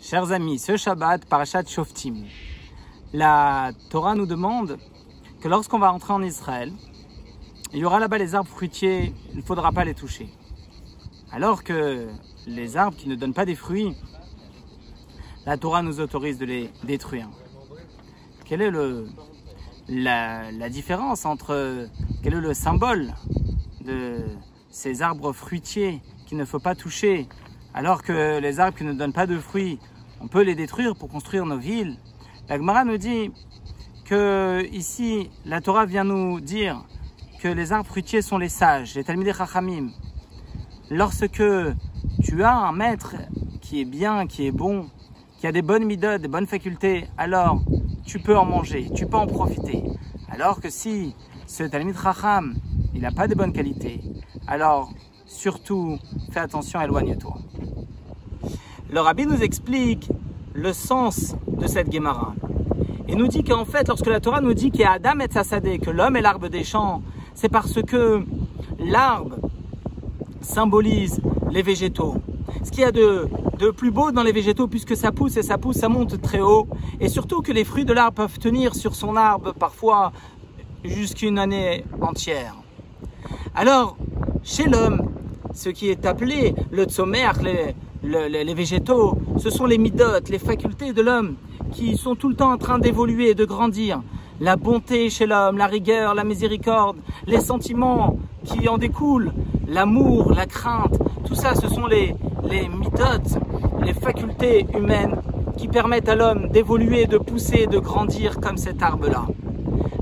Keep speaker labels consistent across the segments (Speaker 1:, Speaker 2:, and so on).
Speaker 1: Chers amis, ce Shabbat, Parashat Shoftim, la Torah nous demande que lorsqu'on va entrer en Israël, il y aura là-bas les arbres fruitiers, il ne faudra pas les toucher. Alors que les arbres qui ne donnent pas des fruits, la Torah nous autorise de les détruire. Quelle est la différence entre, quel est le symbole de ces arbres fruitiers qu'il ne faut pas toucher, alors que les arbres qui ne donnent pas de fruits, on peut les détruire pour construire nos villes? La Gemara nous dit que ici, la Torah vient nous dire que les arbres fruitiers sont les sages, les Talmidei Chachamim. Lorsque tu as un maître qui est bien, qui est bon, qui a des bonnes midot, des bonnes facultés, alors tu peux en manger, tu peux en profiter. Alors que si ce Talmid Chacham, il n'a pas de bonnes qualités, alors surtout fais attention, éloigne-toi. Le Rabbi nous explique le sens de cette Gemara. Il nous dit qu'en fait, lorsque la Torah nous dit qu'il y a Adam et Tzasadeh, que l'homme est l'arbre des champs, c'est parce que l'arbre symbolise les végétaux. Ce qu'il y a de plus beau dans les végétaux, puisque ça pousse et ça pousse, ça monte très haut. Et surtout que les fruits de l'arbre peuvent tenir sur son arbre parfois jusqu'une année entière. Alors, chez l'homme, ce qui est appelé le tzomer, les végétaux, ce sont les midot, les facultés de l'homme qui sont tout le temps en train d'évoluer et de grandir. La bonté chez l'homme, la rigueur, la miséricorde, les sentiments qui en découlent, l'amour, la crainte, tout ça, ce sont les midot, les facultés humaines qui permettent à l'homme d'évoluer, de pousser, de grandir comme cet arbre-là.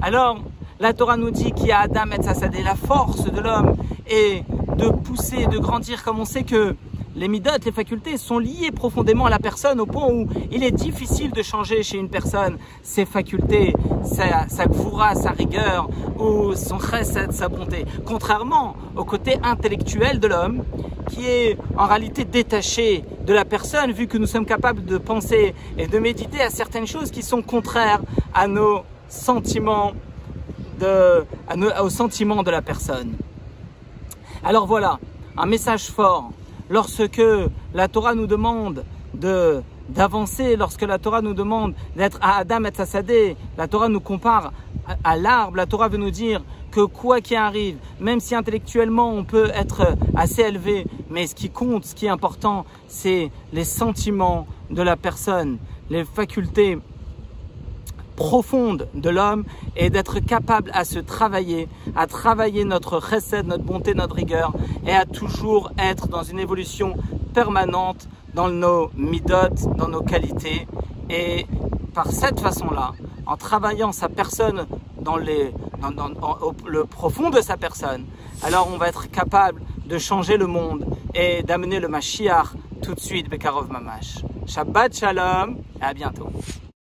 Speaker 1: Alors, la Torah nous dit qu'il y a Adam et Tzasadeh, la force de l'homme est de pousser, de grandir, comme on sait que les midot, les facultés sont liées profondément à la personne au point où il est difficile de changer chez une personne ses facultés, sa gvoura, sa rigueur ou son chesed, sa bonté. Contrairement au côté intellectuel de l'homme qui est en réalité détaché de la personne, vu que nous sommes capables de penser et de méditer à certaines choses qui sont contraires à nos sentiments, aux sentiments de la personne. Alors voilà, un message fort. Lorsque la Torah nous demande d'avancer, lorsque la Torah nous demande d'être à Adam et Tzasadeh, la Torah nous compare à l'arbre, la Torah veut nous dire que quoi qu'il arrive, même si intellectuellement on peut être assez élevé, mais ce qui compte, ce qui est important, c'est les sentiments de la personne, les facultés profonde de l'homme et d'être capable à travailler notre chesed, notre bonté, notre rigueur et à toujours être dans une évolution permanente dans nos midot, dans nos qualités. Et par cette façon-là, en travaillant sa personne dans le profond de sa personne, alors on va être capable de changer le monde et d'amener le Mashiach tout de suite, Bekarov Mamash. Shabbat Shalom et à bientôt.